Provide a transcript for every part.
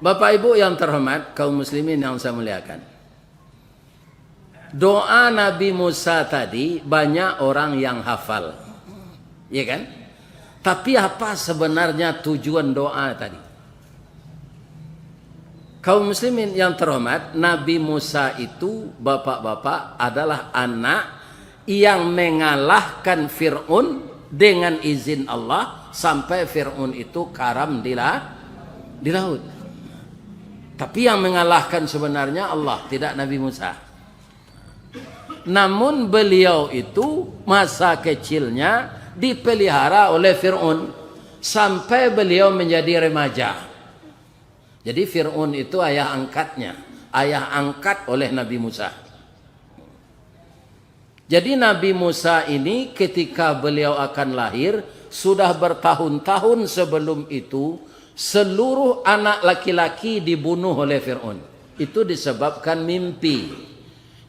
Bapak Ibu yang terhormat, kaum muslimin yang saya muliakan. Doa Nabi Musa tadi banyak orang yang hafal. Ya kan? Tapi apa sebenarnya tujuan doa tadi? Kaum muslimin yang terhormat, Nabi Musa itu bapak-bapak adalah anak yang mengalahkan Fir'aun dengan izin Allah sampai Fir'aun itu karam di laut. Tapi yang mengalahkan sebenarnya Allah, tidak Nabi Musa. Namun beliau itu masa kecilnya dipelihara oleh Fir'aun sampai beliau menjadi remaja. Jadi Fir'aun itu ayah angkatnya, ayah angkat oleh Nabi Musa. Jadi Nabi Musa ini ketika beliau akan lahir, sudah bertahun-tahun sebelum itu, seluruh anak laki-laki dibunuh oleh Fir'aun. Itu disebabkan mimpi.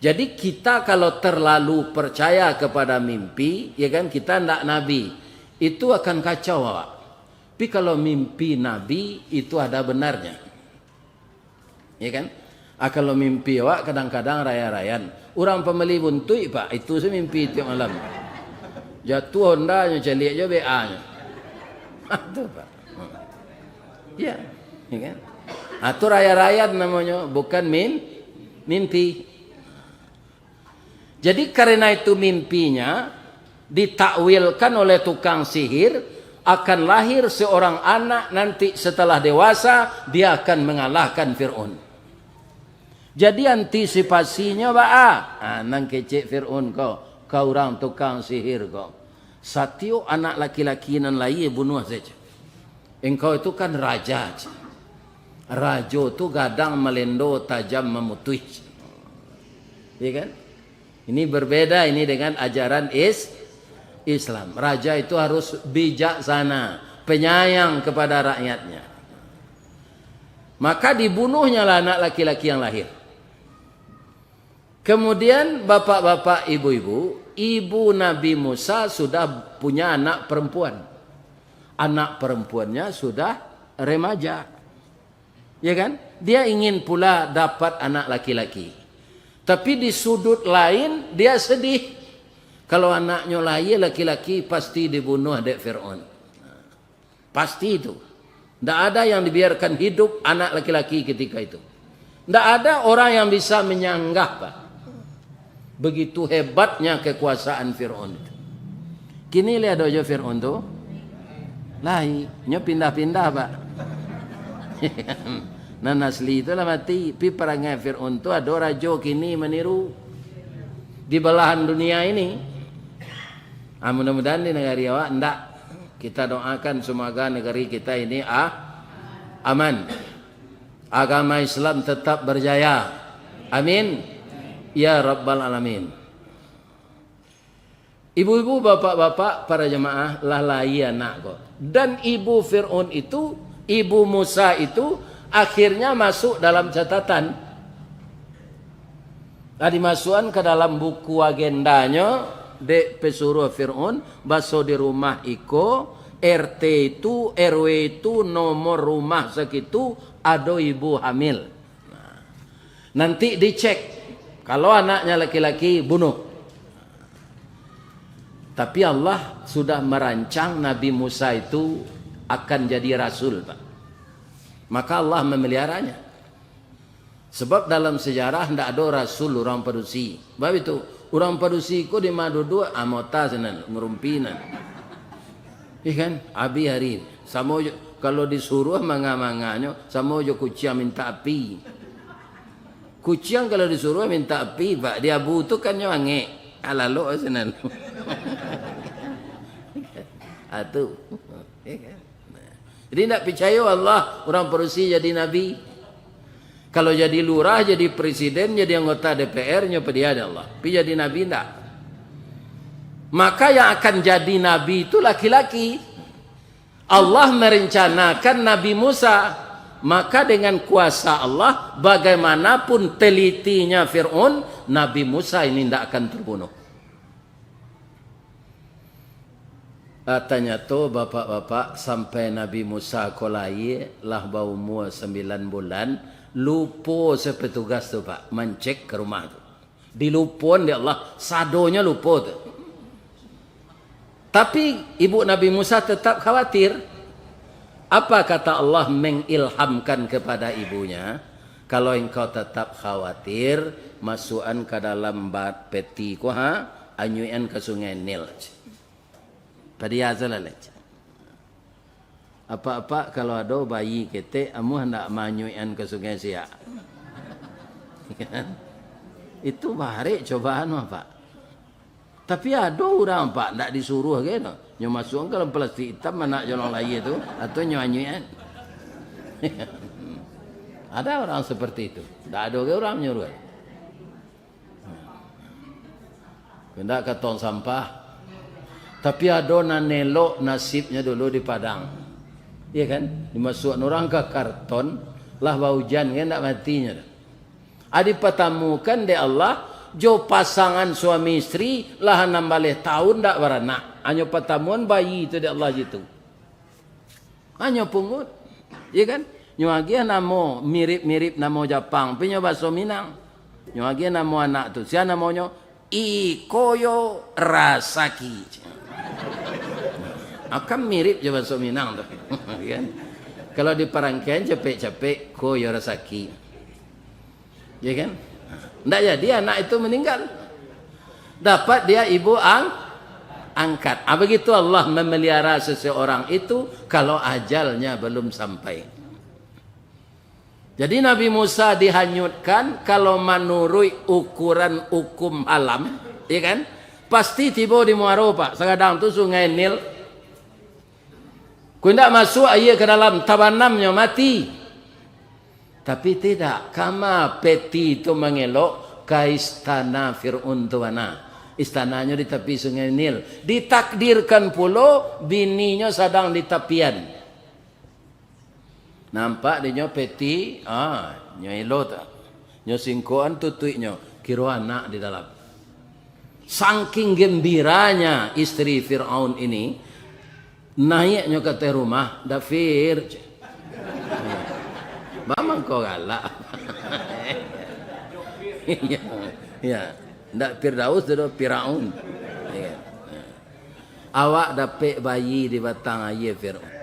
Jadi kita kalau terlalu percaya kepada mimpi, ya kan, kita tidak Nabi, itu akan kacau, Pak. Tapi kalau mimpi Nabi itu ada benarnya, ya kan? Kalau mimpi awak kadang-kadang raya-rayan, orang pembeli buntui, Pak, itu saya mimpi tiap malam. Jatuh hondanya, celik aja BA-nya. Itu, Pak. Ya, ya kan? Itu raya-rayan namanya, bukan mimpi. Jadi karena itu mimpinya ditakwilkan oleh tukang sihir, akan lahir seorang anak nanti setelah dewasa dia akan mengalahkan Fir'aun. Jadi antisipasinya nang kecek Fir'aun kau orang tukang sihir kau. Satyo anak laki-laki nan lain bunuh saja. Engkau itu kan raja. Rajo itu gadang melendo tajam memutui. Ya kan? Ini berbeda ini dengan ajaran Islam. Raja itu harus bijaksana, penyayang kepada rakyatnya. Maka dibunuhnya lah anak laki-laki yang lahir. Kemudian bapak-bapak, ibu-ibu, ibu Nabi Musa sudah punya anak perempuan. Anak perempuannya sudah remaja. Ya kan? Dia ingin pula dapat anak laki-laki. Tapi di sudut lain dia sedih. Kalau anaknya lahir laki-laki pasti dibunuh oleh Fir'aun. Pasti itu. Tidak ada yang dibiarkan hidup anak laki-laki ketika itu. Tidak ada orang yang bisa menyanggah, Pak. Begitu hebatnya kekuasaan Fir'aun itu. Kini lihat aja Fir'aun itu. Lahirnya pindah-pindah, Pak. Nah asli itulah mati. Tapi perangai Fir'aun itu ada rajo kini meniru di belahan dunia ini. Mudah-mudahan di negara awak enggak. Kita doakan semoga negeri kita ini aman. Agama Islam tetap berjaya. Amin. Ya Rabbal Alamin. Ibu-ibu, bapak-bapak, para jemaah, lalai anak kok. Dan ibu Fir'aun itu, ibu Musa itu, akhirnya masuk dalam catatan. Dimasukkan ke dalam buku agendanya, de pesuruh Fir'aun, baso di rumah iko, RT itu, RW itu, nomor rumah segitu, ada ibu hamil. Nanti dicek, kalau anaknya laki-laki, bunuh. Tapi Allah sudah merancang Nabi Musa itu akan jadi rasul, Pak. Maka Allah memeliharanya. Sebab dalam sejarah tidak ada rasul orang padusi. Sebab itu orang padusi ku di madudu amota senan ngurumpinan. Ikan abi hari samo kalau disuruh manga-manganya samo jo kucing minta api. Kucing kalau disuruh minta api, Pak, dia butuh kan nyange. Alalo senan. Atu. Jadi tidak percaya Allah orang padusi jadi nabi. Kalau jadi lurah, jadi presiden, jadi anggota DPR-nya dia ada Allah. Tapi jadi nabi tidak. Maka yang akan jadi nabi itu laki-laki. Allah merencanakan Nabi Musa. Maka dengan kuasa Allah, bagaimanapun telitinya Fir'aun, Nabi Musa ini tidak akan terbunuh. Tanya tu bapak-bapak sampai Nabi Musa kolai lah bau umur 9 bulan lupa sepetugas tu pak mencek ke rumah tu. Dilupon dia Allah sadonya lupa tu. Tapi ibu Nabi Musa tetap khawatir. Apa kata Allah mengilhamkan kepada ibunya? Kalau engkau tetap khawatir, masukkan ke dalam bat peti ko anyuan ke sungai Nil. Pada azalah. Apa-apa kalau ada bayi kita, amu hendak manyuan ke sungai Siak. Itu barik cobaan apa? Tapi ada orang pak tak disuruh ke no. Nyo masuk ke dalam plastik hitam mana jalan lain tu atau nyo anyuan. Ada orang seperti itu. Tak ada orang nyuruh. Hendak ke tong sampah. Tapi ada nak nelok nasibnya dulu di Padang. Iya kan? Dimasukkan orang ke karton. Lah hujan kan tak matinya. Adi patamukan dia Allah. Jo pasangan suami istri. Lah 16 tahun tak beranak. Hanya patamuan bayi itu dia Allah gitu. Hanya pungut. Iya kan? Nyuagia namo mirip-mirip namo Jepang. Punya bahasa Minang. Nyuagia namo anak tu. Siapa namanya? Ikoyo Rasaki. Akan mirip je bahasa Minang tu. Kan? Kalau di Parangken cepek-cepek Koyo Rasaki. Ya kan? Tak jadi anak itu meninggal. Dapat dia ibu angkat. Begitu Allah memelihara seseorang itu kalau ajalnya belum sampai. Jadi Nabi Musa dihanyutkan kalau menurut ukuran hukum alam, ya kan? Pasti tiba di Muaro pak. Sekadang tu sungai Nil. Kau tidak masuk air ke dalam tabanamnya mati. Tapi tidak. Kama peti itu mengelok ke istana Fir'aun tu mana. Istananya di tepi sungai Nil. Ditakdirkan pula bininya sedang di tepian. Nampak dia peti, nyo elo tak. Nyo singkoan tutuiknya, kira anak di dalam. Saking gembiranya istri Fir'aun ini, naiknya ke rumah, Dafir. Bamang kau galak. Ya, ndak Firdaus tu Fir'aun. Awak dapat bayi di batang air Fir'aun.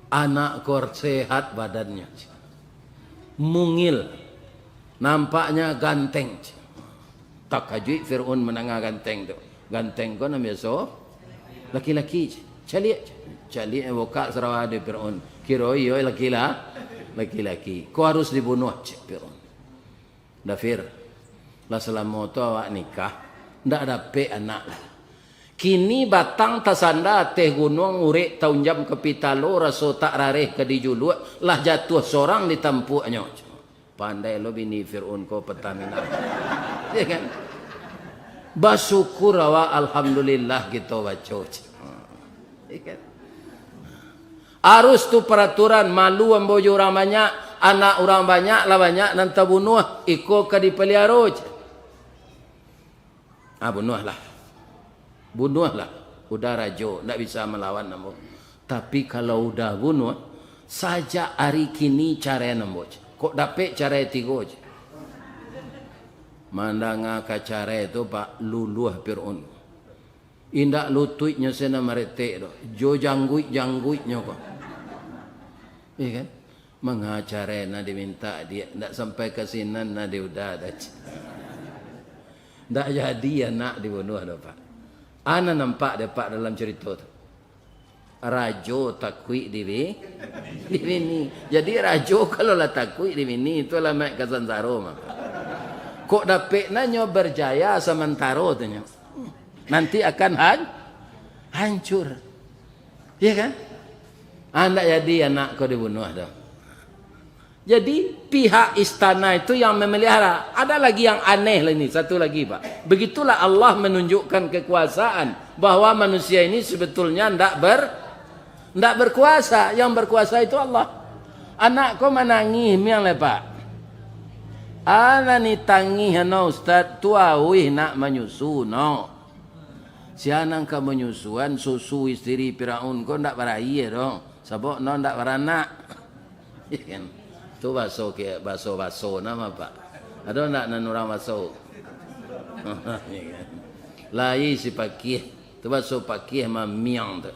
Anak kor sehat badannya. Mungil. Nampaknya ganteng. Tak kajui Fir'aun menangah ganteng tu. Ganteng kau namanya so. Laki-laki. Calik. Calik yang buka serawah di Fir'aun. Kira iyo laki-laki. Kau harus dibunuh Fir'aun. Dafir. Lah selama tu awak nikah. Ndak dapat anak lah. Kini batang tasanda teh gunung urek tahun jam ke pitalo raso tak rareh ke dijuluh lah jatuh seorang di tampuknya. Pandai lo bini Fir'aun ko Pertamina. Ya kan? Bersyukur awak alhamdulillah kita baca. Ya kan? Harus tu peraturan malu ambojo orang banyak, anak orang banyak lah banyak nanti bunuh iko ke dipelihara. Bunuhlah. Bunuhlah. Udah rajo. Tak bisa melawan nampak. Tapi kalau udah bunuh. Saja hari kini cara nampak. Kok dapat cara tiga je. Mandanga ke cara itu pak. Luluh Fir'aun. Indak lututnya sena meretek. Jo jangguitnya kok. Iya kan? Mengacara na diminta dia. Tak sampai ke sini na dia udah ada. Tak jadi anak dibunuh dah pak. Ana nampak dapat dalam cerita tu. Rajo takui di bini. Jadi rajo kalau lah takui di bini itulah mak kasansaro. Kok dapat nanya berjaya sementara tu nya. Nanti akan hancur. Ya kan? Anda jadi anak kau dibunuh dah. Jadi pihak istana itu yang memelihara. Ada lagi yang aneh lah ini. Satu lagi pak. Begitulah Allah menunjukkan kekuasaan. Bahwa manusia ini sebetulnya tidak berkuasa. Yang berkuasa itu Allah. Anak kau menangis yang lepak. Ana ni tangih no ustaz tuawih nak menyusu no. Sianang ka menyusuan susu istri Firaun ko ndak barai dong. Sabok no ndak baranak. Kan. Tu baso nama Pak. Ada ndak nanurang baso? Lai si pakih. Tu baso pakih ma miang tu.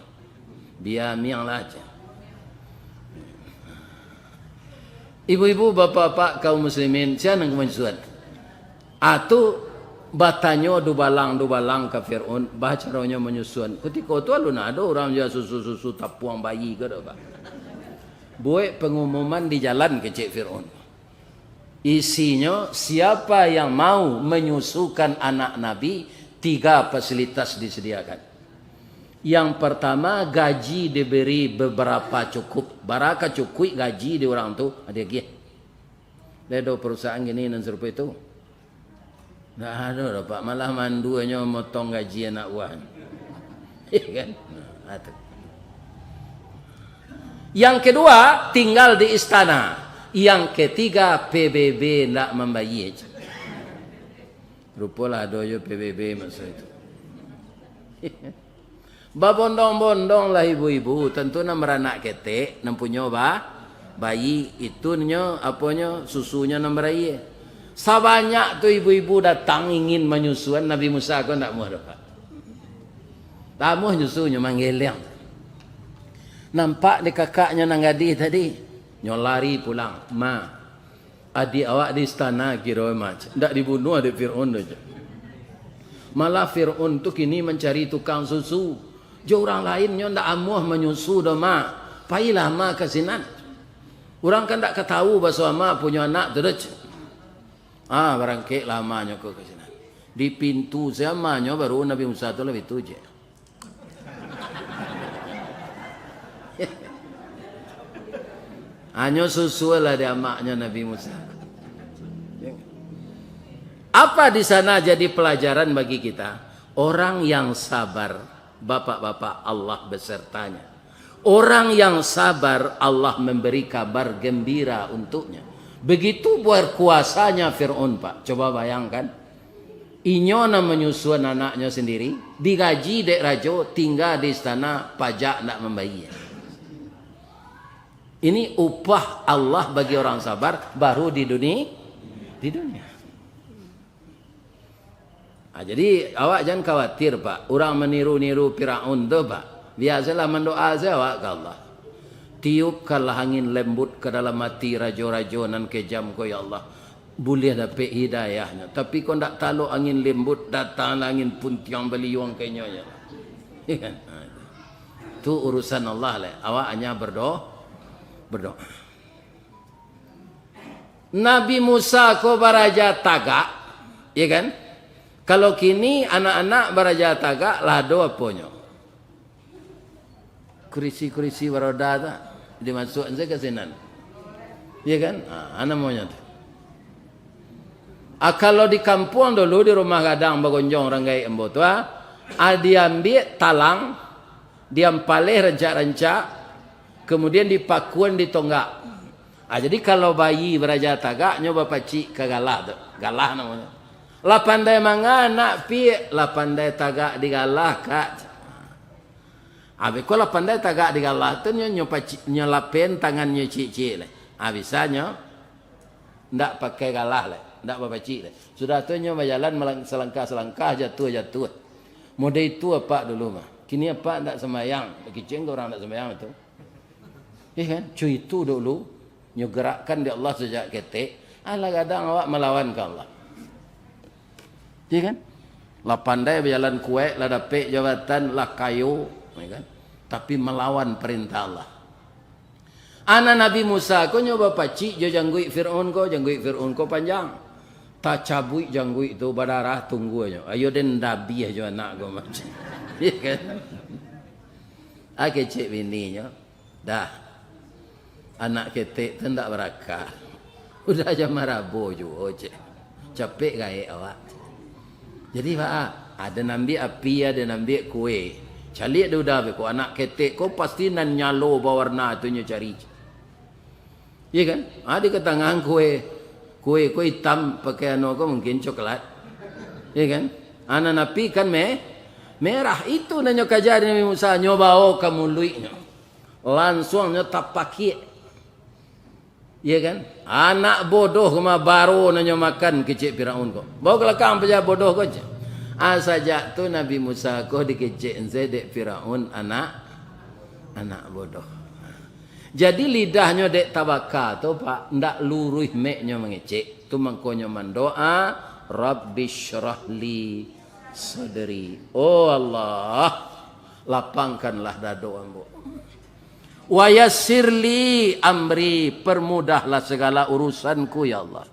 Biar miang lah aja. Ibu-ibu, bapak-bapak kaum muslimin, sianang menyusuan. Atu batanyo dubalang ke Fir'aun, baca caranya menyusuan. Ketika itu alun ada orang dia susu tapuang bayi ke Pak. Buat pengumuman di jalan ke Cik Fir'aun. Isinya siapa yang mau menyusukan anak Nabi, 3 fasilitas disediakan. Yang pertama gaji diberi beberapa cukup, baraka cukup gaji di orang tu ada lagi. Ada perusahaan gini dan serupa itu. Tak ada Pak, malah manduanya motong gaji anak wan. Kan? Yang kedua tinggal di istana. Yang ketiga PBB nak membayar. Rupalah doyo PBB masa itu. Babondong-bondong lah ibu-ibu, tentu nak meranak ketek, nampunya bayi itu nya apanya susunya nak meraih. Sabanyak tu ibu-ibu datang ingin menyusuan Nabi Musa kau tak muah dapat. Tak muah nyusunya manggil yang. Nampak di kakaknya nang gadis tadi, nyolari pulang. Ma, adik awak di istana kira macam. Tak dibunuh adik Fir'aun saja. Malah Fir'aun tu kini mencari tukang susu. Jo orang lainnya tak amuah menyusu dah ma. Pailah ma kasinan. Orang kan tak ketahu bahasa ma punya anak tu dah. Barangkali lamanya ke sini. Di pintu zamannya baru Nabi Musa itu lebih tujuh. Hanya susu lah dia maknya Nabi Musa. Apa di sana jadi pelajaran bagi kita? Orang yang sabar, bapak-bapak Allah besertanya. Orang yang sabar Allah memberi kabar gembira untuknya. Begitu buat kuasanya Fir'aun Pak. Coba bayangkan. Inyona menyusuan anaknya sendiri. Digaji dek rajo. Tinggal di istana. Pajak nak membayar. Ini upah Allah bagi orang sabar. Baru di dunia. Jadi awak jangan khawatir Pak. Orang meniru-niru Fir'aun tu Pak. Biasalah mendoa saya awak ke Allah. Tiupkanlah angin lembut ke dalam hati rajo-rajo nan kejam ko ya Allah. Boleh dapat hidayahnya. Tapi kau tak tahu angin lembut datang angin puntiang beliung kenyanya. Itu urusan Allah lah. Awak hanya berdoa. Nabi Musa ko baraja tagak. Ya kan? Kalau kini anak-anak baraja tagak lah doa apanya. Kurisi-kurisi waroda tak. Dimasukkan saya ke sinan. Ya kan? Anak maunya tu. Kalau di kampung dulu di rumah gadang bagonjong ranggai embo tu, diambil talang, diampalih rencak-rencak, kemudian dipakuan di tonggak. Jadi kalau bayi beraja tagak, nyoba pacik ke galah tu. Galah namanya. Lah pandai manganak pi, lah pandai tagak digalah kak. Kalau pandai tagak digalah tu nyolapen tangannya cik-cik lah. Bisanya ndak pakai galah lah, ndak berpacik lah. Sudah tu nyo berjalan selangkah-selangkah jatuh. Mode itu apa dulu mah. Kini apa ndak sembahyang. Kicing orang ndak sembahyang itu. Kan? Cuy itu dulu nyo gerakkan di Allah sejak ketek. Kadang awak melawan ke Allah. Kan? Lah pandai berjalan kuek, lah dapat jabatan, lah kayu, kan? Tapi melawan perintah Allah. Anak Nabi Musa ko nyoba pacik jo janggui Fir'aun ko panjang. Tak cabui janggui itu berdarah tunggu aja. Ayo den dabi aja anak ko macam. Ya kan? Ake cik bininya. Dah. Anak ketek tu tak berakal. Udah aja marabo jo cik. Capek gaya awak. Jadi Pak, ada nambi api, ada nambi kue. Calik dia udah ko anak ketek ko pasti nan nyalo bawarna tu nyo cari. Iya kan? Ada ke tangan kue hitam pakai anu ko mungkin coklat. Iya kan? Anak napi kan Merah itu nanyo kajari Nabi Musa nyoba kamu luiknya. Langsung nyo tapaki. Ya kan? Anak bodoh kema baru nanyo makan kecik Firaun kok. Bawa kelakang peja bodoh kok je. Saja tu Nabi Musa kok dikecik dek Firaun anak bodoh. Jadi lidahnya dek tabaka tu pak ndak luruh meknya mengecek. Tu mangkonyo mandoa Rabbi syrahli sadri. Oh Allah, lapangkanlah dado ambo. Wa yassirli amri, permudahlah segala urusanku ya Allah.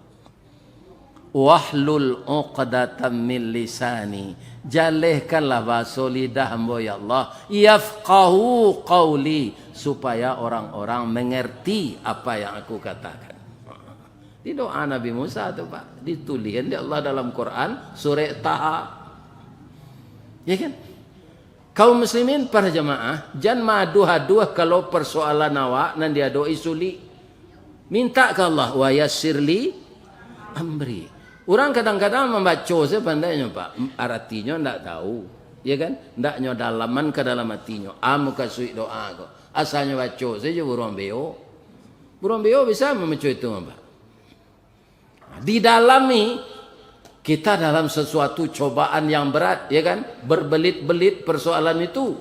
Wahlul 'uqdatam min lisani, jalihkanlah bahasa lidah hamba ya Allah. Yafqahu qawli, supaya orang-orang mengerti apa yang aku katakan. Di doa Nabi Musa tu Pak, dituliskan di Allah dalam Quran surah Taha. Ya kan? Kaum muslimin para jemaah, jangan maduh-aduh kalau persoalan awak nan dia doi sulit. Minta ke Allah wa yassirli amri. Orang kadang-kadang membaca saya pandainya Pak, artinya ndak tahu. Ya kan? Ndaknya dalaman ke dalam hatinya. Amu kasih doa kok. Asalnya baca saja burung beo. Burung beo bisa membaca itu Pak. Didalami kita dalam sesuatu cobaan yang berat, ya kan? Berbelit-belit persoalan itu.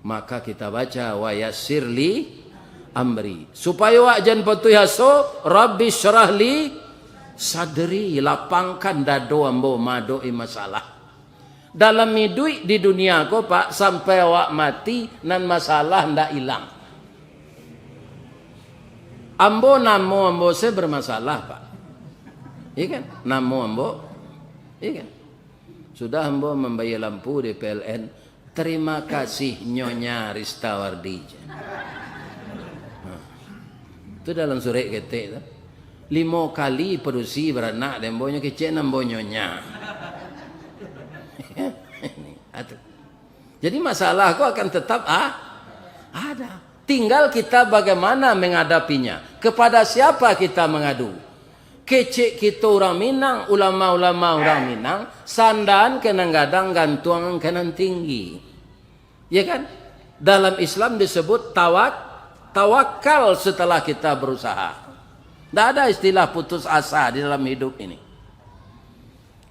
Maka kita baca wa yassirli amri. Supaya wak jan patuh haso, Rabbi syrahli sadri, lapangkan dado ambo madoi masalah. Dalam hidup di dunia ko Pak, sampai wak mati nan masalah ndak hilang. Ambo namo ambo se bermasalah Pak. Iya kan? Namo ambo. Iya kan? Sudah ambo membayar lampu di PLN. Terima kasih Nyonya Ristawardi. Itu dalam surat ketik itu. 5 kali produksi beranak dan ambonya kecil ambo nyonya. Jadi masalah kok akan tetap ada. Tinggal kita bagaimana menghadapinya. Kepada siapa kita mengadu? Kecik kita orang Minang, ulama-ulama orang Minang, sandan kenang-gadang gantuan kanan tinggi. Ya kan? Dalam Islam disebut tawakal setelah kita berusaha. Tidak ada istilah putus asa di dalam hidup ini.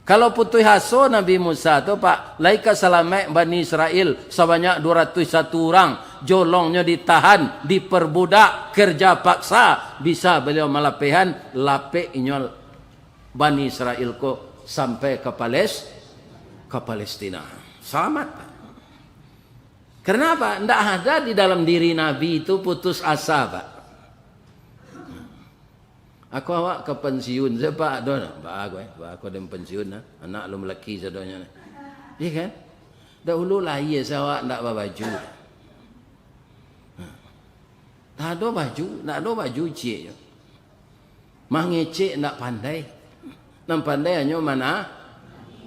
Kalau putus asa Nabi Musa itu Pak, laika salamek Bani Israel sebanyak 201 orang, jolongnya ditahan, diperbudak, kerja paksa, bisa beliau malapehan lapik inyol Bani Israel ko sampai ke Palestina. Selamat Pak. Kenapa? Tidak ada di dalam diri Nabi itu putus asa Pak. Aku awak ke pensiun saya Pak aku ada pensiun anak lu lelaki sadonya. Iya kan? Dahulu lahir saya ndak bawa baju. Tak ada baju cik. Mangecek ndak pandai. Nam pandai hanya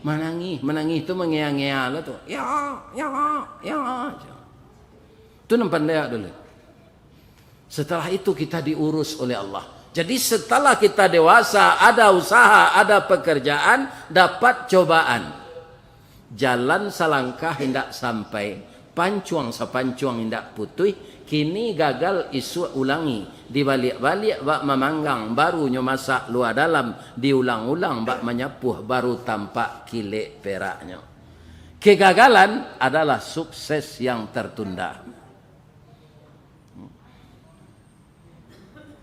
menangis tu mengea-ngea lah tu. Ya. Tu nam pandai dulu. Setelah itu kita diurus oleh Allah. Jadi setelah kita dewasa, ada usaha, ada pekerjaan, dapat cobaan. Jalan selangkah hendak sampai, pancuang sepancuang hendak putih, kini gagal isu ulangi. Dibalik-balik bak memanggang, barunya masak luar dalam, diulang-ulang bak menyapuh, baru tampak kilik peraknya. Kegagalan adalah sukses yang tertunda.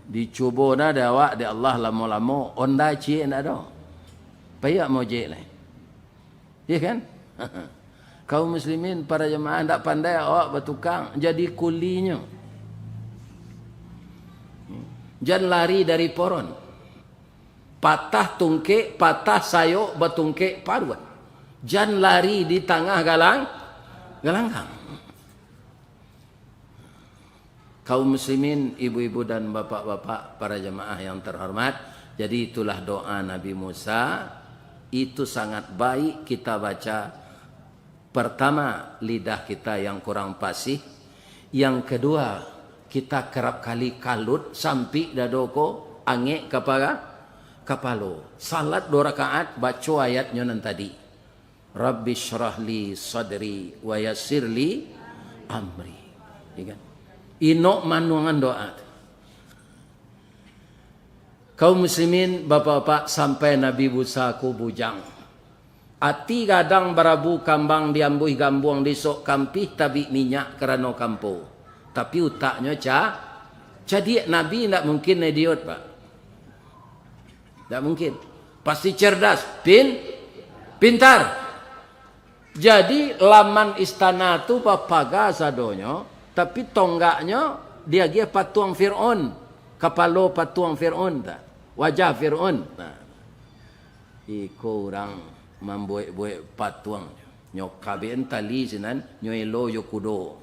Dicuba dah ada awak di Allah lama-lama onda cik nak ada. Payah mau je lah. Ya kan? Kaum muslimin para jemaah tak pandai awak bertukang jadi kulinya. Jangan lari dari poron. Patah tungkek, patah sayuk bertungkek paruan. Jangan lari di tengah galanggang. Kaum muslimin, ibu-ibu dan bapak-bapak, para jemaah yang terhormat. Jadi itulah doa Nabi Musa. Itu sangat baik kita baca. Pertama, lidah kita yang kurang fasih. Yang kedua, kita kerap kali kalut sampai dadoko angek kapalo. Salat 2 rakaat baca ayatnya nan tadi. Rabbi syrah li sadri wa yassir li amri. Ya kan? Inok manuangan doa. Kaum muslimin, bapak-bapak, sampai Nabi Musa ku bujang. Ati gadang barabu kambang diambuh gambuang disok kampih tabi minyak kerana kampo. Tapi utaknya jadi Nabi tidak mungkin idiot, Pak. Tidak mungkin. Pasti cerdas, pintar. Jadi laman istana tu papaga sadonyo, tapi tonggaknya dia dia patuang Fir'aun. Kapalo patuang Fir'aun tak? Wajah Fir'aun. Nah. Iko orang membuat patuang. Nyok kabin tali sinan, nyoelo yokudo.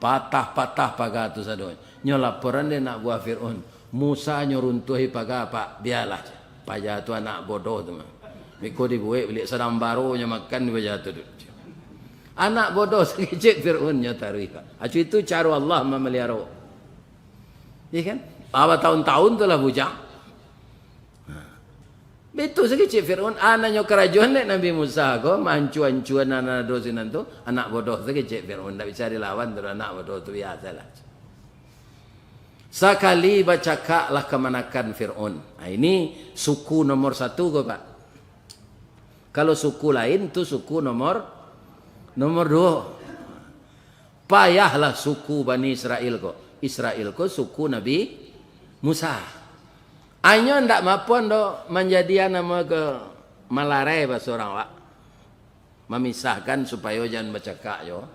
Patah-patah paga tu sadon. Nyo laporan dia nak buat Fir'aun. Musa nyo runtuhi paga pak. Biarlah. Pajah tu anak bodoh tu. Miko dibuat beli sedang baru nyo makan pajah tu. Anak bodoh sekejap Fir'aun nyo taruh pak. Acu itu cara Allah memelihara. Ya kan? Apa tahun-tahun tu lah bujang. Betul sekejap Fir'aun. Anaknya kerajaan Nabi Musa ko. Mancuan-cuan anak dosinan tu. Anak bodoh sekejap Fir'aun. Tak bisa dilawan tu anak bodoh tu biasalah. Sekali bacakak lah kemanakan Fir'aun. Nah, ini suku nomor 1 ko Pak. Kalau suku lain tu suku nomor 2. Payahlah suku Bani Israel ko. Israel ko suku Nabi Musa. Anyo ndak mapuan do menjadi nama ke malarai bahasa orang Pak. Memisahkan supaya jangan bacakak yo.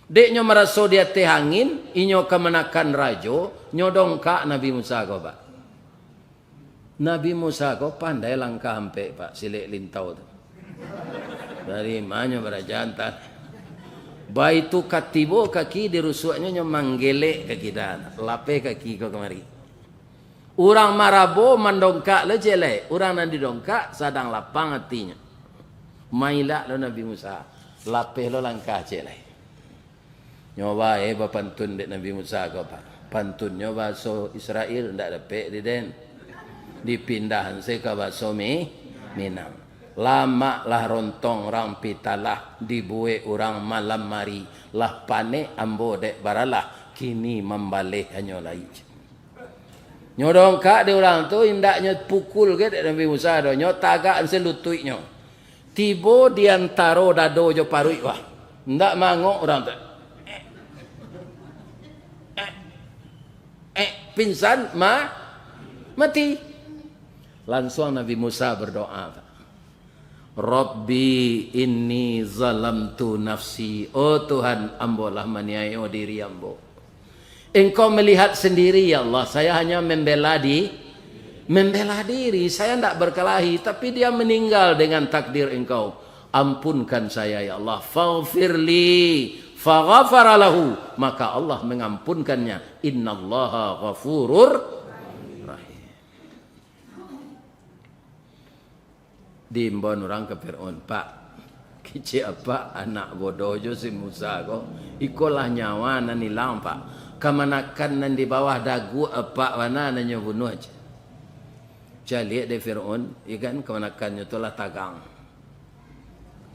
Deknya merasa dia teh angin, inyo kemenakan rajo, nyodongkak Nabi Musa ko Pak. Nabi Musa ko pandai langkah sampai Pak, silik lintau tu. Dari mana berajantan. Baik tu katibo kaki dirusuknya nyo manggelek kaki dan lape kaki ko kemari. Orang marabo mendongkak le jelek, orang nan didongkak sadang lapang hatinya. Mailak lo Nabi Musa, lape lo langkah jelek. Nyoba pantun dek Nabi Musa ko Pak. Pantun nyoba so Israel ndak dapat di den. Dipindahan se ke baso Minang. Lama lah rontong rampi talah dibuat orang malam mari lah pane ambo dek baralah kini membalik hanya lai. Nyodong kak di orang tu indaknya pukul ke dek Nabi Musa do nyo tagak selututnya. Tibo diantaro dado jo parui wah. Ndak mangok orang tu. Pingsan mati. Langsung Nabi Musa berdoa. Rabbi inni zalamtu nafsi. Oh Tuhan, ambolah maniayo diri ambo. Engkau melihat sendiri ya Allah, saya hanya membela diri, saya tidak berkelahi, tapi dia meninggal dengan takdir engkau. Ampunkan saya ya Allah. Faghfirli faghfara lahu, maka Allah mengampunkannya. Innallaha ghafurur rahim. Diimbon orang ke Fir'aun, Pak, kecil apa anak bodoh jo si Musa ko, ikolah nyawa nan hilang Pak, kemanakan nan di bawah dagu apa mana nanya bunuh aja. Jaliat de Fir'aun, ikan kemanakannya itulah tagang.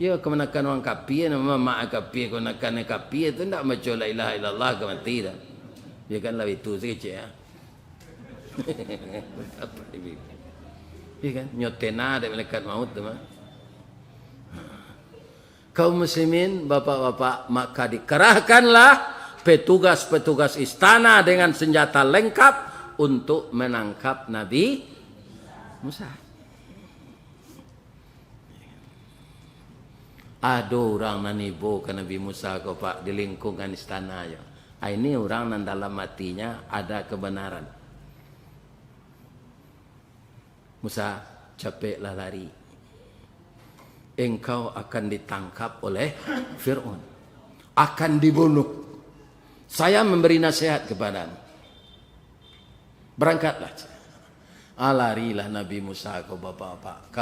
Ya kemanakan orang kapi, nama mak kapi, kemanakan kapi itu tidak macam la ilaha illallah ke mati dah. Ya kan lah itu sekecil ya. Apa ini? Ya kan nyotena ada malaikat maut tu mah. Kaum muslimin, bapak-bapak, maka dikerahkanlah petugas-petugas istana dengan senjata lengkap untuk menangkap Nabi Musa. Ada orang nanibo ke Nabi Musa ko Pak di lingkungan istana ya. Ini orang yang dalam hatinya ada kebenaran. Musa, capeklah lari. Engkau akan ditangkap oleh Fir'aun. Akan dibunuh. Saya memberi nasihat kepadamu. Berangkatlah. Larilah Nabi Musa ko bapak-bapak.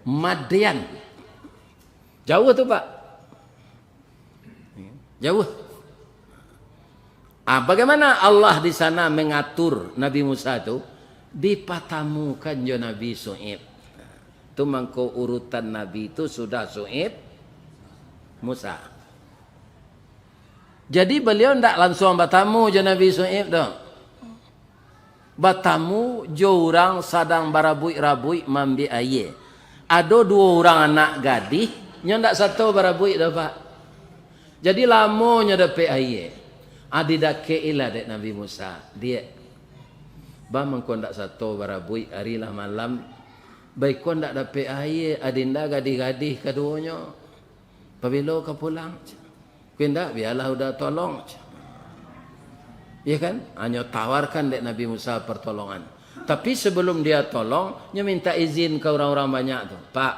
Madian. Jauh tu Pak. Jauh. Bagaimana Allah di sana mengatur Nabi Musa itu? Dipatamukan jo Nabi Su'ib. Itu mangko urutan Nabi itu sudah Su'ib, Musa. Jadi beliau tidak langsung bertamu je Nabi Su'ib dong. Bertamu jo orang sadang barabui-rabui mambi aye. Ada 2 orang anak gadis, nya ndak satu barabui dah Pak. Jadi lamonya dapat aye. Adi dake ila dek Nabi Musa. Dia ba mangko ndak satu barabui harilah malam. Baik ko ndak dapat aye, adinda gadis-gadis keduanya. Pabilo ka pulang. Kendak biarlah udah tolong. Ya kan? Hanya tawarkan dek Nabi Musa pertolongan. Tapi sebelum dia tolong, dia minta izin ke orang-orang banyak tu. Pak,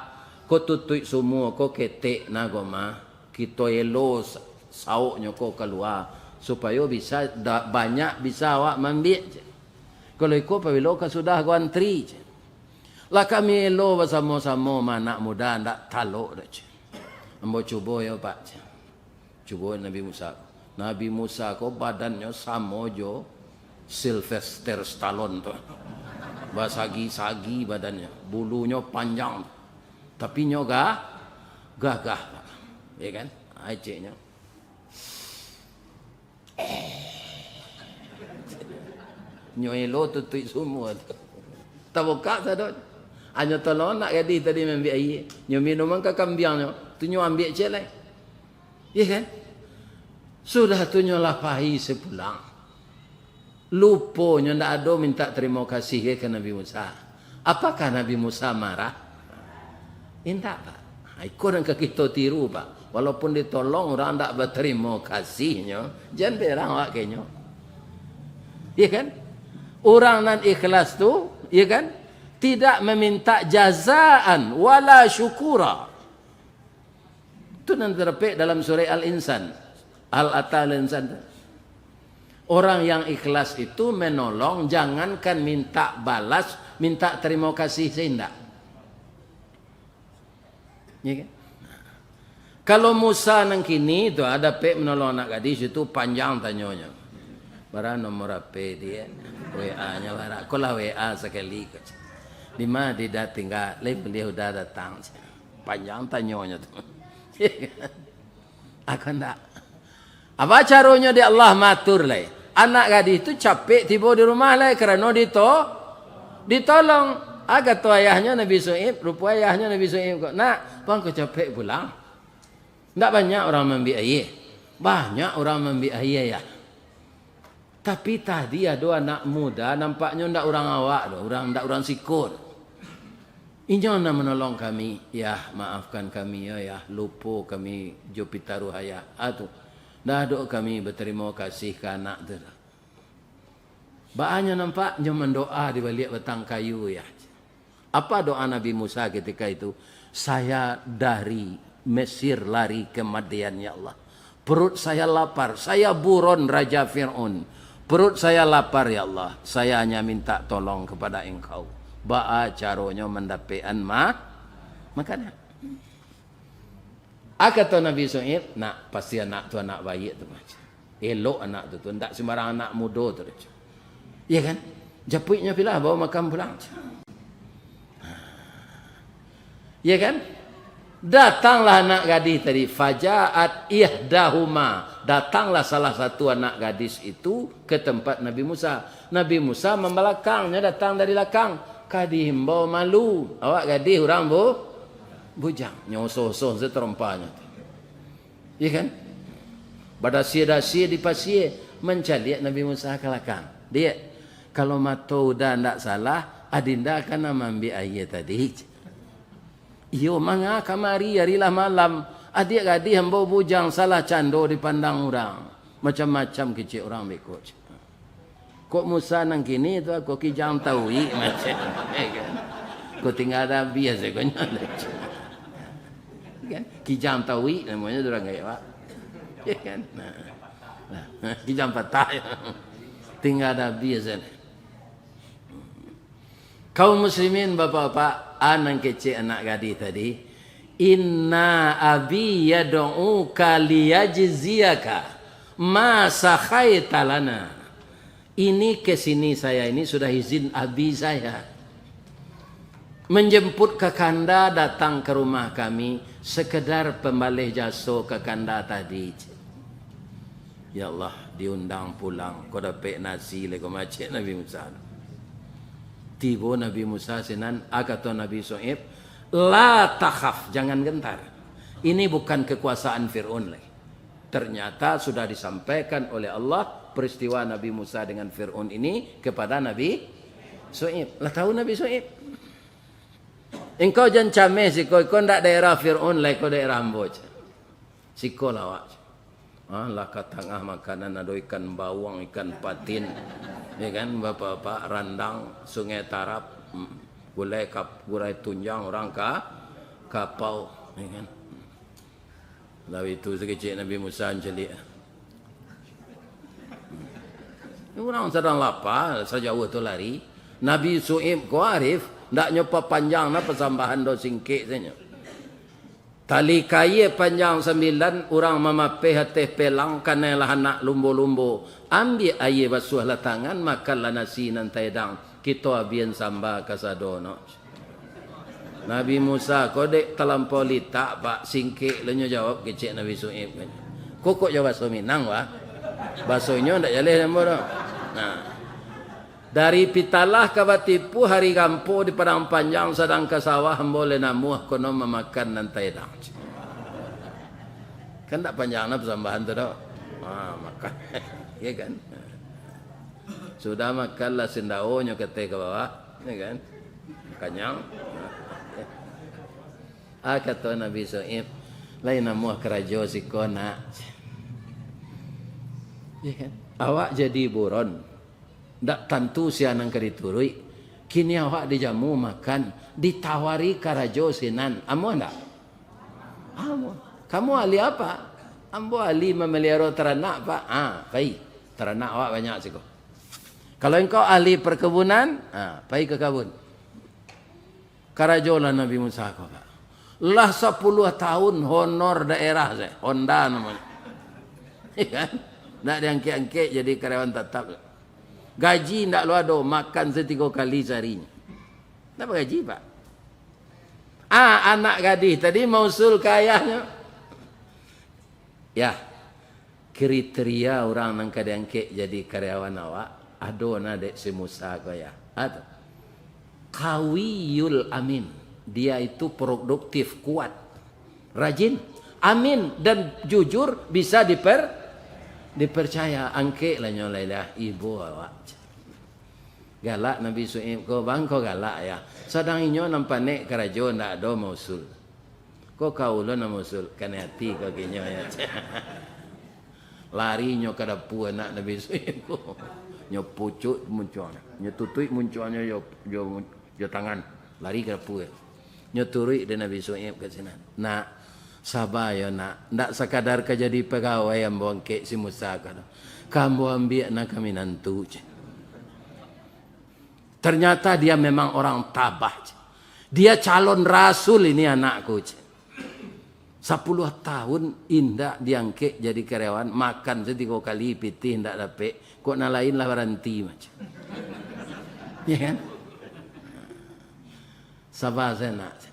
kau tutui semua, kau ketek nagoma, kita elo sauknya kau keluar supaya bisa banyak bisa awak ambil. Kalau ikut pabilo ka sudah kau antri. Lah kami elo bersama-sama anak muda ndak taluk dah. Ambo cuba ya Pak. Cuba Nabi Musa. Nabi Musa ko badannya sama jo Sylvester Stallone tu. Basagi-sagi badannya, bulunya panjang. Tapi nyoga gagah. Ya kan? Acehnya. Nyoelo tutui semua tu. Tabuka sadot. Hanya tolong nak gadis tadi ambil air. Nyo minuman ke kambiangnya. Tu nyo ambil je lah. Ya kan? Sudah tu nyo lapahi sepulang. Lupa nyo ndak ada minta terima kasih ke Nabi Musa. Apakah Nabi Musa marah? Tidak Pak. Ikut dan kita tiru Pak. Walaupun ditolong orang ndak berterima kasihnya. Jangan berang awak kenyo. Ya kan? Orang nan ikhlas tu, ya kan? Tidak meminta jazaan wala syukura. Itu nanti terpek dalam surah Al-Insan. Al-Insan. Orang yang ikhlas itu menolong, jangankan minta balas, minta terima kasih seindak. Ya kan? Kalau Musa nang kini tu ada pek menolong anak gadis itu panjang tanyanya. Bara nomor apa dia? WA-nya bara. Kalau WA sekali. Di mana dia tinggal, beliau dah datang. Panjang tanyanya tu. Akan tak. Apa caranya dia Allah matur lah. Anak gadis itu capek tiba di rumah lah kerana ditolong. Agak tu ayahnya Nabi Su'ib, rupa ayahnya Nabi Su'ib. Nak, bang kau capek pulang. Tak banyak orang ambil air. Banyak orang ambil air ya. Tapi tadi ada anak muda nampaknya tak orang awak, tak orang sikut. Inyo nak menolong kami. Ya, maafkan kami ya. Lupa kami Jupiter Ruhaya. Atuh. Dah doa kami berterima kasih ke anak tu. Bahannya nampak dia mendoa di balik batang kayu ya. Apa doa Nabi Musa ketika itu? Saya dari Mesir lari ke Madian ya Allah. Perut saya lapar. Saya buron Raja Fir'aun. Perut saya lapar ya Allah. Saya hanya minta tolong kepada engkau. Ba'a caranya mendapatkan makanan. Kata Nabi Su'ib, nak pasti anak tu anak baik tu macam. Elok anak tu tak sembarang anak muda tu. Ya kan? Japuknya pilah bawa makan pulang. Ya kan? Datanglah anak gadis tadi. Fajaat ihdahuma. Datanglah salah satu anak gadis itu ke tempat Nabi Musa. Nabi Musa membelakangnya, datang dari belakang. Kadi himbau malu. Awak gadis orang bujang. Nyosoh-soh seterompanya. Ya kan? Badasia-dasia di pasir. Mencari Nabi Musa ke belakang. Dia. Kalau mata udah tidak salah. Adinda akan ambil air tadi. Iyo manga kamari harilah malam. Adik gadis hamba bujang salah cando dipandang orang. Macam-macam kecil orang bekot. Kok Musa nang kini tu aku kijang taui macam. Kau tinggal ada biasa kau nyala. Kan? Kijang taui namanya orang gaya pak. Ya kan? Nah, kijang patah. Tinggal ada biasa. Kaum muslimin bapak-bapak, anak kecil anak gadis tadi, inna abi yad'uka liyajziyaka ma sakhaita lana. Ini kesini saya ini sudah izin abi saya. menjemput kekanda datang ke rumah kami, sekedar pembalih jasa kekanda tadi. Ya Allah, diundang pulang, kau dapat nasi lagi macam Nabi Musa. Tiba Nabi Musa sinan, kata Nabi Shu'aib, la takhaf, jangan gentar. Ini bukan kekuasaan Fir'aun lagi. Ternyata sudah disampaikan oleh Allah peristiwa Nabi Musa dengan Fir'aun ini kepada Nabi Shu'aib. Lah tahu Nabi Shu'aib. Engkau jangan cameh siko, kau ndak daerah Fir'aun lah, kau daerah Amboj. Siko lawak. Lah katangah makanan ada ikan bawang, ikan patin, ya kan, bapak-bapak randang, sungai tarap, gulai tunjang orang kapau, ya kan. Lalu itu sekecil Nabi Musa jelik. Orang sedang lapar, sejauh tu lari. Nabi Shu'aib kau arif, ndak nyopa panjang na persambahan do singkik saja. Tali kaya panjang 9, orang mamapeh hateh pelang kanalah anak lumbo-lumbo. Ambil air basuhlah tangan, makanlah nasi nan taidang. Kita abian samba kasadono. Nabi Musa, kau dek terlampau litak pak singkik lenyo jawab kecik Nabi Shu'aib. Kok jawab bahasa Minang wah. Bahasanya ndak jaleh lembo dah. Nah. Dari pitalah ke batipu hari kampu di padang panjang sedang ke sawah boleh namuh kono memakan nantai dang. Kan tak panjang na persambahan tu dah. Makan. Ya kan? Sudah makanlah sendaonyo kete ke bawah, ya kan? Kenyang. Kata Nabi Shu'aib, lain namuh kerajo sikona. Ya kan? Awak jadi buron. Tak tentu sianang keriturui. Kini awak dijamu makan, ditawari karajo sinan. Amo ndak? Amo. Kamu ahli apa? Ambo ahli memelihara teranak pak. Baik. Teranak awak banyak sih kok. Kalau engkau ahli perkebunan, pergi ke kebun. Karajo lah Nabi Musa kau pak. Lah 10 tahun honor daerah saya. Honda namanya. Kan? Tak diangkit-angkit jadi karyawan tetap. Gaji tak lu ada, makan 3 kali seharinya. Kenapa gaji pak? Anak gadis tadi mausul ke ayahnya. Ya, kriteria orang yang diangkit jadi karyawan awak, ada nadek si Musa kaya. Atau Qawiyul amin. Dia itu produktif, kuat, rajin, amin dan jujur, bisa dipercaya. Angkit lah nyolailah ibu awak. Galak Nabi Shu'aib kau bang kau galak ya. Sedang inyo nampak nek kerajo ndak ada mausul. Kau kau lo na mausul kan hati kau kinyo ya. Lari nyo kada pu anak Nabi Shu'aib kau. Nyo pucuk muncul. Nyo tutui munculnya yo tangan. Lari kada pu. Nyo turui de Nabi Shu'aib ke sana. Nak sabar ya nak. Ndak sekadar ka jadi pegawai yang bangkit si Musa kada. Kamu ambil nak kami nantu. Ternyata dia memang orang tabah. Dia calon rasul ini anakku. 10 tahun indah diangkit jadi karyawan. Makan 3 kali pitih indah dapat. Kok nak lain lah berhenti macam. Ya kan? Sabar saya nak.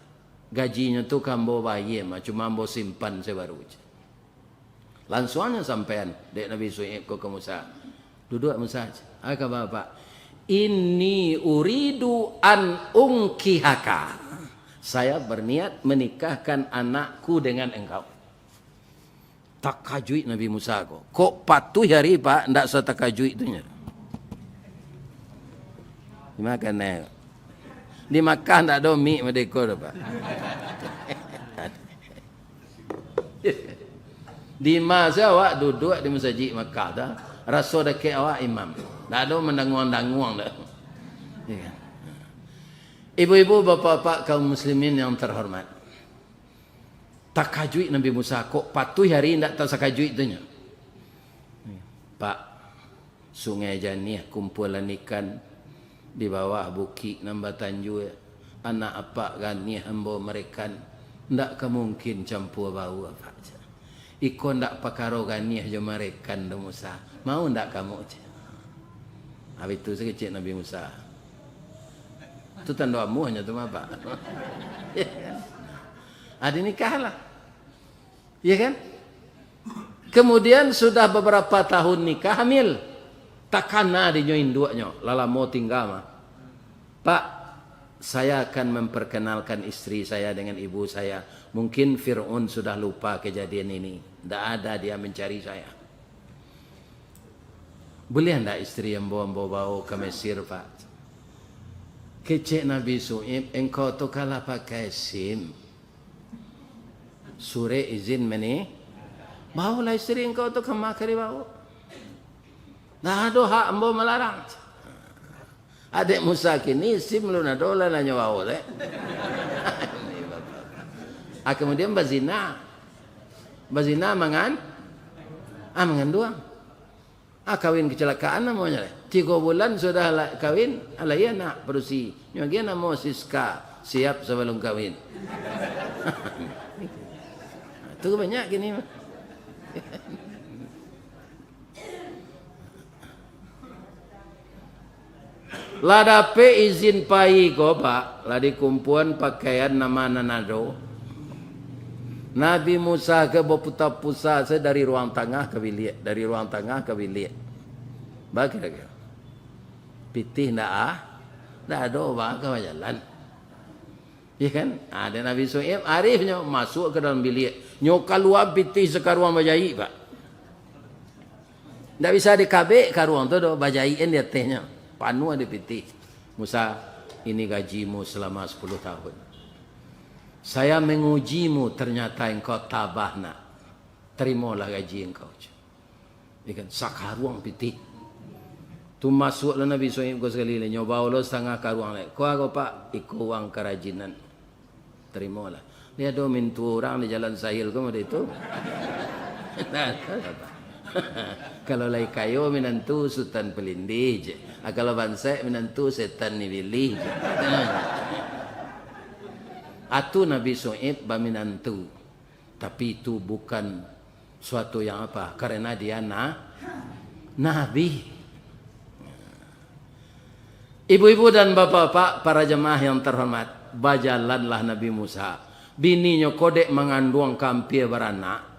Gajinya tu kambo bayi. Cuma ambo simpan sebaru. Langsungnya sampean. Dek Nabi Shu'aib ke Musa. Duduk Musa. Apa bapak? Inni uridu an unkihaka. Saya berniat menikahkan anakku dengan engkau. Takajui Nabi Musa kok patuh hari pak ndak setakajui itunya. Dimakan dimakan ndak ada mie medeko pak. Di masa awak duduk di masjid Makkah dah, rasa dekat awak imam. Tak ada mendanguang-danguang dah. Ya. Ibu-ibu, bapa-bapa kaum muslimin yang terhormat. Takajui Nabi Musa kok patuh hari tidak tersakajui itunya. Pak, sungai Janih kumpulan ikan di bawah bukit nambah tanjur. Anak apa gani hamba mereka tidak kemungkin campur bau apa. Ikon tidak pakaro gani aja mereka Musa. Mau tidak kamu? Habis itu sekecil Nabi Musa. Itu tanda amu hanya tu apa? Ya kan? Ada nikahlah. Ya kan? Kemudian sudah beberapa tahun nikah hamil. Takana dinyoin duanya, lala mau tinggal mah. Pak, saya akan memperkenalkan istri saya dengan ibu saya. Mungkin Fir'aun sudah lupa kejadian ini. Tidak ada dia mencari saya. Boleh tidak istri yang bawa ke Mesir, Pak? Kecek Nabi Su'ib, engkau tu kalah pakai SIM. Sure izin meni. Bawalah istri engkau tu ke Makkah dibawa. Nah, ada hak ambo melarang. Adik Musa kini SIM lu na dola nanya bawa deh. Kemudian bazina. Bazina mangan. Mangan doang. Kawin kecelakaan namanya. 3 bulan sudah kawin. Alaya nak berusi. Nyogia nama Siska. Siap sebelum kawin. Itu banyak gini. Ladape izin pai ko Pak. Ladi kumpuan pakaian nama nanado. Nabi Musa ke berputar-putar dari ruang tengah ke bilik. Dari ruang tengah ke bilik. Bagi lagi. Pitih ndak ada obak ke jalan. Ya kan? Ada Nabi Su'ib arifnya masuk ke dalam bilik. Nyo keluar pitih sekaruang bajai Pak. Ndak bisa dikabek ke ruang tu do bajaiin dia tehnya. Panu ada pitih. Musa, ini gajimu selama 10 tahun. Saya mengujimu, ternyata engkau tabah nak. Terimalah gaji engkau. Ikan sakaruang pitih. Tu masuklah Nabi Su'ib kau sekali lagi. Nyoba Allah setengah karuang lagi. Kau aku Pak, ikut uang kerajinan. Terimalah. Dia ada mintu orang di jalan sahil kau ada itu. Kalau lai kayo minantu sultan pelindih je. Kalau bansai minantu setan ni bilih je. Atu Nabi Su'ib baminantu. Tapi itu bukan suatu yang apa. Karena dia Nabi. Ibu-ibu dan bapak-bapak, para jemaah yang terhormat. Bajalanlah Nabi Musa. Bininya kodek mengandung kampir beranak.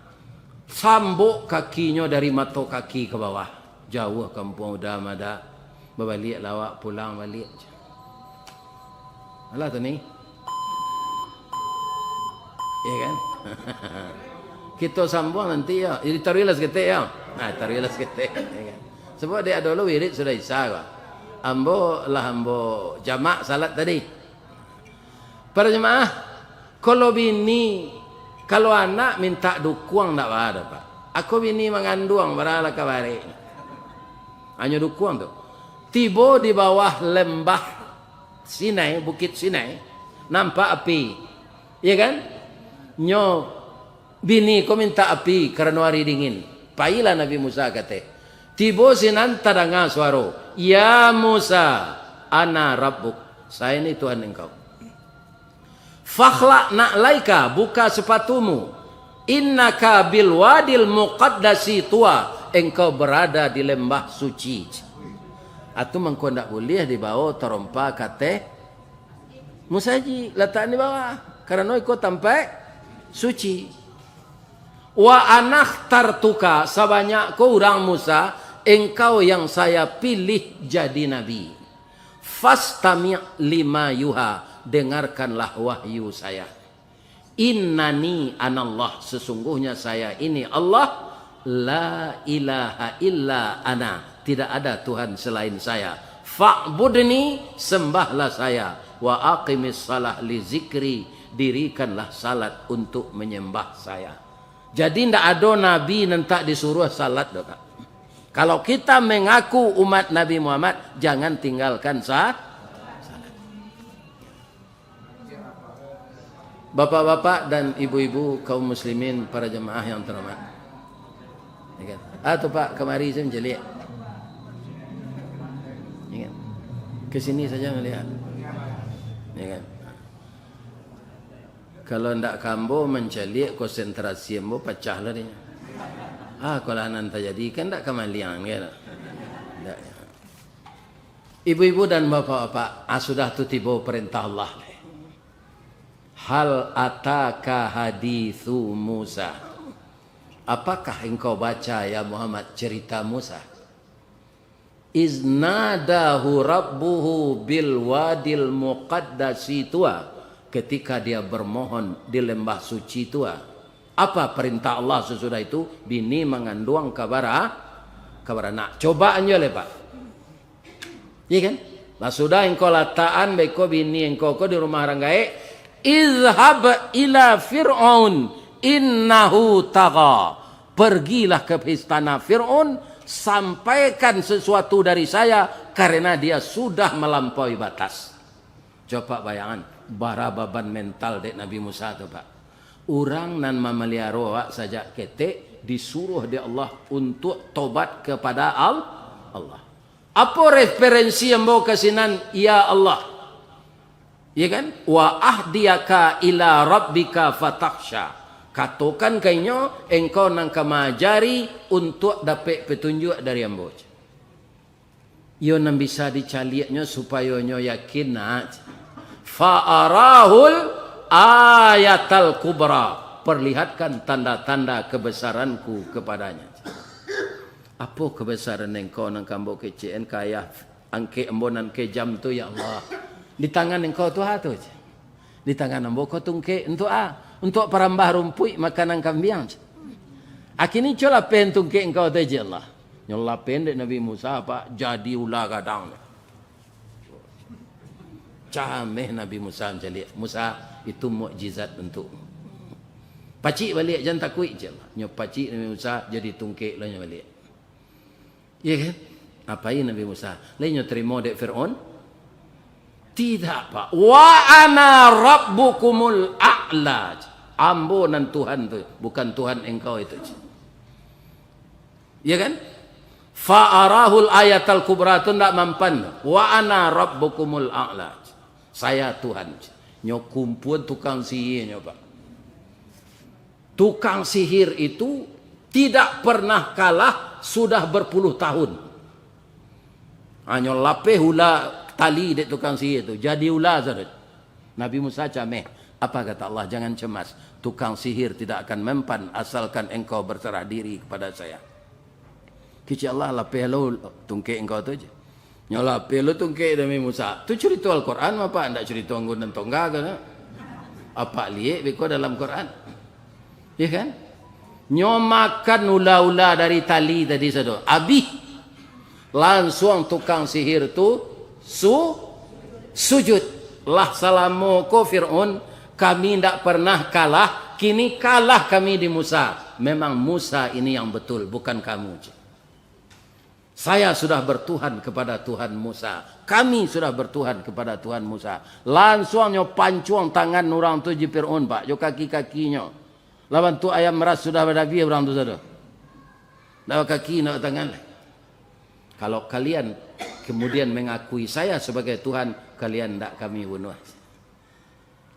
Sambuk kakinya dari mata kaki ke bawah. Jauh kampung udah mada. Berbalik lawak pulang balik. Alah tu ni. Ya kan? Kita sambung nanti ya. Jadi taruhlah seketik ya. Taruhlah seketik. Ya kan? Sebab dia dulu wirid sudah isya. Ambo jamak salat tadi. Para jemaah, kalau bini kalau anak minta dukuang tak ada Pak. Aku bini mengandung berala kabari. Hanya dukuang tu. Tiba di bawah lembah Sinai, bukit Sinai, nampak api. Ya kan? Nyo bini kau minta api kerana hari dingin. Pailah Nabi Musa kata. Tiba sinan tadanga suara. Ya Musa, ana rabbuk. Saya ini Tuhan engkau. Fakhla na'laika, buka sepatumu. Innaka bil wadil muqaddasi tua. Engkau berada di lembah suci. Atau mengkau tak boleh dibawa terompa kata Musaji, letak di bawah. Karena ikut tampak suci. Wa anah tartuka, sebanyak kau orang Musa, engkau yang saya pilih jadi nabi. Fastami' lima yuha, dengarkanlah wahyu saya. Innani anallah, sesungguhnya saya ini Allah. La ilaha illa ana, tidak ada Tuhan selain saya. Fa'budni, sembahlah saya. Wa aqimis salah li zikri, dirikanlah salat untuk menyembah saya. Jadi tidak ada nabi yang tak disuruh salat. Kalau kita mengaku umat Nabi Muhammad, jangan tinggalkan salat. Bapak-bapak dan ibu-ibu kaum muslimin, para jemaah yang terhormat. Ya kan? Atau Pak, kemari saya menjelik. Ya kan? Ke sini saja melihat. Ya kan? Kalau ndak kambo mencelik konsentrasi ambo pecahlah dia. Kalau anan terjadi kan ndak kemalian kan. Ndak. Ibu-ibu dan bapak-bapak, sudah tu tiba perintah Allah. Hal ataka hadithu Musa. Apakah engkau baca ya Muhammad cerita Musa? Iznadahu rabbuhu bil wadil muqaddasi tua. Ketika dia bermohon di lembah suci tua. Apa perintah Allah sesudah itu? Bini mengandung kabara nak. Cobaan je lepas. Iya kan? Lah sudah engkau lataan beko bini engkau di rumah orang gaek. Izhab ila Fir'aun innahu tagha. Pergilah ke istana Fir'aun, sampaikan sesuatu dari saya karena dia sudah melampaui batas. Coba bayangan, bara beban mental dek Nabi Musa tu Pak. Orang nan mamalia roa saja ketek disuruh di Allah untuk tobat kepada Allah. Apa referensi yang bawa kasinan? Ya Allah. Ya kan? Wa ahdiyaka ila rabbika fatakhsha. Katakan kayaknya engkau nang kamajari untuk dapat petunjuk dari ambo. Yo nang bisa dicaliaknya supaya nyo yakin nak. Fa'arahul ayatal kubra. Perlihatkan tanda-tanda kebesaranku kepadanya. Apa kebesaran engkau nang kambo kecen kaya angke embonan ke jam tu ya Allah. Di tangan engkau tu tu. Di tangan ambo kau tungke untuk perambah rumput makanan kambing. Akini cola pen tungke engkau tu je Allah. Nyola pen dek Nabi Musa apa jadi ular gadang. Cameh Nabi Musa macam Musa itu mukjizat untuk. Pacik balik jangan takut je Allah. Nyo pacik Nabi Musa jadi tungke lah nyo balik. Ya kan? Apain Nabi Musa? Lainnya terima dek Fir'aun? Tidak Pak. Wa ana rabbukumul a'la. Ambunan Tuhan tu, bukan Tuhan engkau itu. Ya kan? Fa'arahul ayatal kubra tu tidak mampan. Wa ana rabbukumul a'la. Saya Tuhan. Nyo kumpul tukang sihir nyo Pak. Tukang sihir itu tidak pernah kalah sudah berpuluh tahun. Hanya lapeh hula tali dek tukang sihir itu. Jadi ular sahaja. Nabi Musa cameh. Apa kata Allah? Jangan cemas. Tukang sihir tidak akan mempan asalkan engkau berserah diri kepada saya. Kecil Allah lapeh lo tungke engkau tu je. Nyola lapeh lo tungke Nabi Musa. Tu cerita Al-Quran apa? Tidak cerita anggun dan tonggak kan? Apa lihat beko dalam Quran? Ya kan? Nyomakan ula-ula dari tali tadi sahaja. Habis. Langsung tukang sihir tu sujud. Lah salamu ko Fir'aun, kami tidak pernah kalah, kini kalah kami di Musa. Memang Musa ini yang betul, bukan kamu. Saya sudah bertuhan kepada Tuhan Musa. Kami sudah bertuhan kepada Tuhan Musa. Langsung nyo pancuang tangan orang tu di Fir'aun Pak, jo kaki-kakinya. Lawan tu ayam meras sudah berdabi orang tu sahaja. Dawa kaki nak tangan. Kalau kalian kemudian mengakui saya sebagai Tuhan, kalian tidak kami bunuh.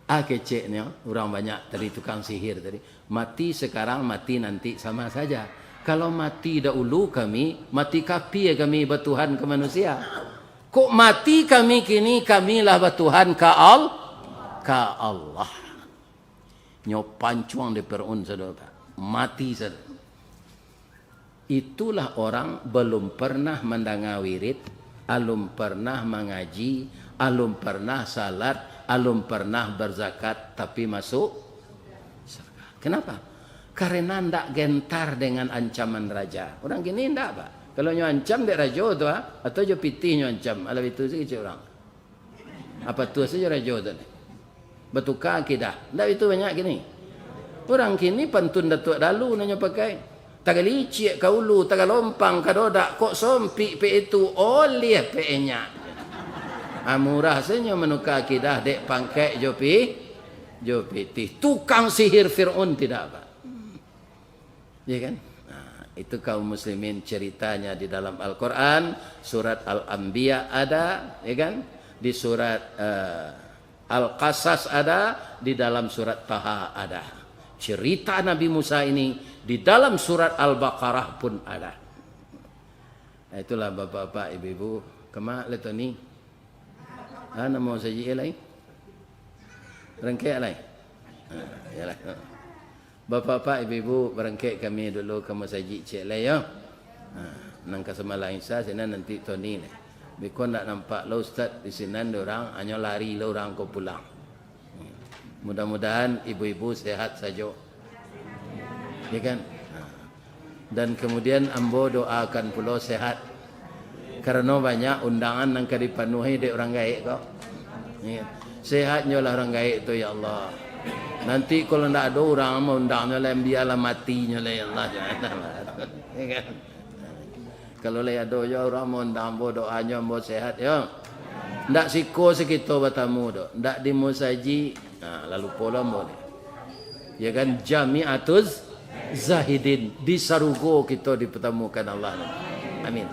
Keceknya orang banyak tadi tukang sihir tadi. Mati sekarang, mati nanti sama saja. Kalau mati dahulu kami, mati kapi ya kami bertuhan ke manusia. Kok mati kami kini, kamilah bertuhan ke Allah. Nyopancuang di perun saudara. Mati saudara. Itulah orang belum pernah mendengar wirid, belum pernah mengaji, belum pernah salat, belum pernah berzakat, tapi masuk surga. Kenapa? Karena tidak gentar dengan ancaman raja. Orang gini tidak Pak. Kalau nyo ancam dek raja tu atau jo pitih nyo ancam, ala itu saja orang. Apa tu saja raja tu? Bertukar akidah. Tidak itu banyak gini. Orang kini pantun datuk dalu nanya pakai. Taga licik kaulu, taga lompang kadodak, kok sompik pe itu oleh pe nya. Murah saja menukar akidah dek pangkek jo pitih. Tukang sihir Fir'aun tidak Pak. Ya kan? Nah, itu kaum muslimin ceritanya di dalam Al-Quran, surat Al-Anbiya ada, ya kan? Di surat Al-Qasas ada, di dalam surat Taha ada. Cerita Nabi Musa ini di dalam surat Al-Baqarah pun ada. Nah, itulah bapak-bapak, ibu-ibu, Kama leto ni. Namo saji alai. Rangkai alai. Yalah. Bapak-bapak, ibu-ibu, berangkai kami dulu ke masjid cik alai ya. Nang kasamalah insya sini nanti Tony ni. Bikon nak nampak lo ustaz di sini orang hanya lari lo orang ko pulang. Mudah-mudahan ibu-ibu sehat saja. Ya kan? Dan kemudian ambo doakan pula sehat. Karena banyak undangan yang dipenuhi di orang gaib kok. Ya. Sehatnya lah orang gaib tu ya Allah. Nanti kalau tidak ada orang mau undangnya lah biarlah matinya lah ya Allah. Ya kan? Kalau lah ada ya orang mau undang ambo doanya ambo sehat ya. Tidak siko sekitar bertamu tu. Tidak dimusaji. Lalu pola ambo ni. Ya kan Jami'atuz Zahidin di Sarugo kita dipertemukan Allah. Amin.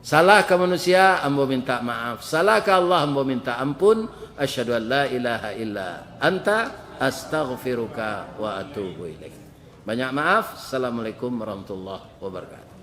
Salah ke manusia, ambo minta maaf. Salah ke Allah, ambo minta ampun. Asyhadu an la ilaha illa anta astaghfiruka wa atubu ilaik. Banyak maaf. Assalamualaikum warahmatullahi wabarakatuh.